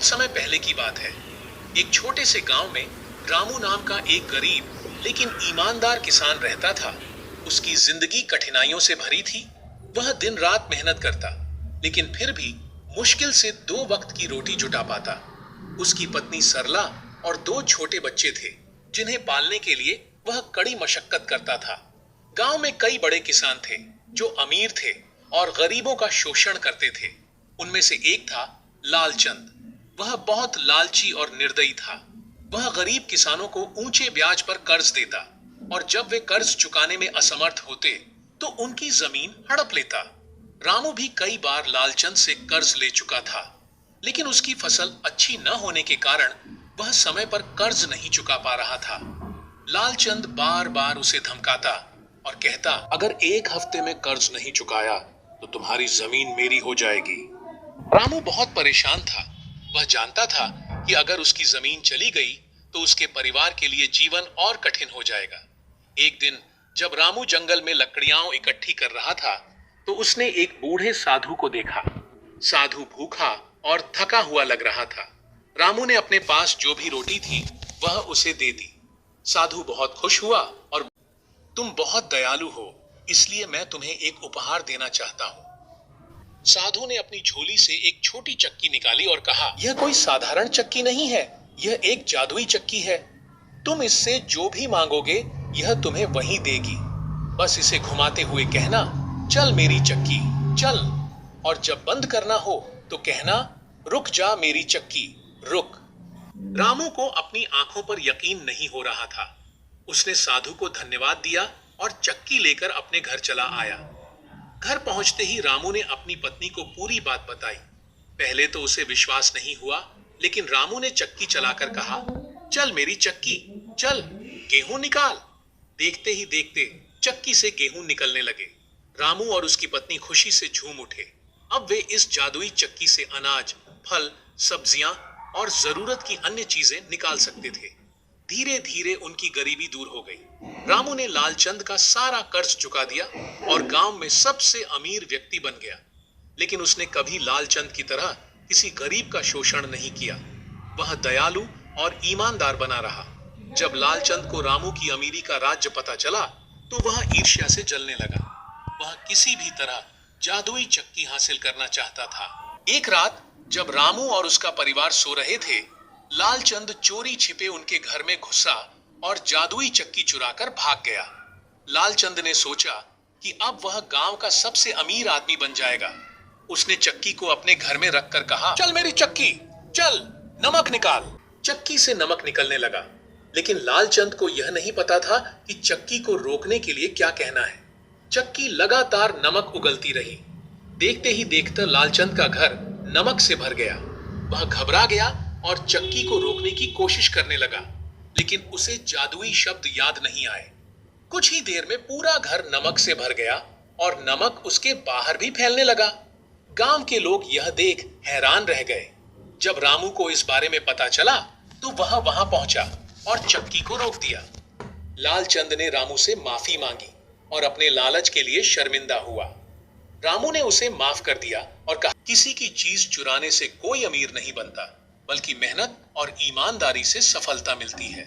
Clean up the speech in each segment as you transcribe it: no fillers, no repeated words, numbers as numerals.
समय पहले की बात है। एक छोटे से गांव में रामू नाम का एक गरीब लेकिन ईमानदार किसान रहता था। उसकी जिंदगी कठिनाइयों से भरी थी। वह दिन रात मेहनत करता, लेकिन फिर भी मुश्किल से 2 वक्त की रोटी जुटा पाता। उसकी पत्नी सरला और 2 छोटे बच्चे थे, जिन्हें पालने के लिए वह कड़ी मशक्कत करता था। गांव में कई बड़े किसान थे जो अमीर थे और गरीबों का शोषण करते थे। उनमें से एक था लालचंद। वह बहुत लालची और निर्दयी था। वह गरीब किसानों को ऊंचे ब्याज पर कर्ज देता और जब वे कर्ज चुकाने में असमर्थ होते तो उनकी जमीन हड़प लेता। रामू भी कई बार लालचंद से कर्ज ले चुका था, लेकिन उसकी फसल अच्छी न होने के कारण वह समय पर कर्ज नहीं चुका पा रहा था। लालचंद बार बार उसे धमकाता और कहता, अगर 1 हफ्ते में कर्ज नहीं चुकाया तो तुम्हारी जमीन मेरी हो जाएगी। रामू बहुत परेशान था। वह जानता था कि अगर उसकी जमीन चली गई तो उसके परिवार के लिए जीवन और कठिन हो जाएगा। एक दिन जब रामू जंगल में लकड़ियां इकट्ठी कर रहा था तो उसने एक बूढ़े साधु को देखा। साधु भूखा और थका हुआ लग रहा था। रामू ने अपने पास जो भी रोटी थी वह उसे दे दी। साधु बहुत खुश हुआ और, तुम बहुत दयालु हो, इसलिए मैं तुम्हें एक उपहार देना चाहता हूं। साधु ने अपनी झोली से एक छोटी चक्की निकाली और कहा, यह कोई साधारण चक्की नहीं है, यह एक जादुई चक्की है। तुम इससे जो भी मांगोगे यह तुम्हें वही देगी। बस इसे घुमाते हुए कहना, चल मेरी चक्की चल, और जब बंद करना हो तो कहना, रुक जा मेरी चक्की रुक। रामू को अपनी आंखों पर यकीन नहीं हो रहा था। उसने साधु को धन्यवाद दिया और चक्की लेकर अपने घर चला आया। घर पहुंचते ही रामू ने अपनी पत्नी को पूरी बात बताई। पहले तो उसे विश्वास नहीं हुआ, लेकिन रामू ने चक्की चलाकर कहा, चल मेरी चक्की चल, गेहूं निकाल। देखते ही देखते चक्की से गेहूं निकलने लगे। रामू और उसकी पत्नी खुशी से झूम उठे। अब वे इस जादुई चक्की से अनाज, फल, सब्जियां और जरूरत की अन्य चीजें निकाल सकते थे। धीरे धीरे उनकी गरीबी दूर हो गई। रामू ने लालचंद का सारा कर्ज चुका दिया और गांव में सबसे अमीर व्यक्ति बन गया। लेकिन उसने कभी लालचंद की तरह किसी गरीब का शोषण नहीं किया। वह दयालु और ईमानदार बना रहा। जब लालचंद को रामू की अमीरी का राज्य पता चला तो वह ईर्ष्या से जलने लगा। वह किसी भी तरह जादुई चक्की हासिल करना चाहता था। एक रात जब रामू और उसका परिवार सो रहे थे, लालचंद चोरी छिपे उनके घर में घुसा और जादुई चक्की चुराकर भाग गया। लालचंद ने सोचा कि अब वह गांव का सबसे अमीर आदमी बन जाएगा। उसने चक्की को अपने घर में रखकर कहा, चल मेरी चक्की चल, नमक निकाल। चक्की से नमक निकलने लगा, लेकिन लालचंद को यह नहीं पता था कि चक्की को रोकने के लिए क्या कहना है। चक्की लगातार नमक उगलती रही। देखते ही देखते लालचंद का घर नमक से भर गया। वह घबरा गया और चक्की को रोकने की कोशिश करने लगा, लेकिन उसे जादुई शब्द याद नहीं आए। कुछ ही देर में पूरा घर नमक से भर गया और नमक उसके बाहर भी फैलने लगा। गांव के लोग यह देख हैरान रह गए। जब रामू को इस बारे में पता चला तो वह वहां पहुंचा और चक्की को रोक दिया। लालचंद ने रामू से माफी मांगी और अपने लालच के लिए शर्मिंदा हुआ। रामू ने उसे माफ कर दिया और कहा, किसी की चीज चुराने से कोई अमीर नहीं बनता, बल्कि मेहनत और ईमानदारी से सफलता मिलती है।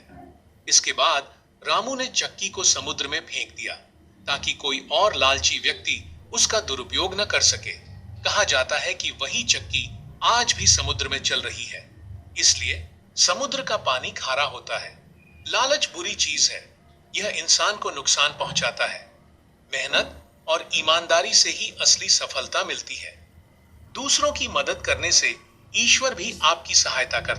इसके बाद रामू ने चक्की को समुद्र में फेंक दिया ताकि कोई और लालची व्यक्ति उसका दुरुपयोग न कर सके। कहा जाता है कि वही चक्की आज भी समुद्र में चल रही है, इसलिए समुद्र का पानी खारा होता है। लालच बुरी चीज है, यह इंसान को नुकसान पहुंचाता है। मेहनत और ईमानदारी से ही असली सफलता मिलती है। दूसरों की मदद करने से ईश्वर भी आपकी सहायता करता है।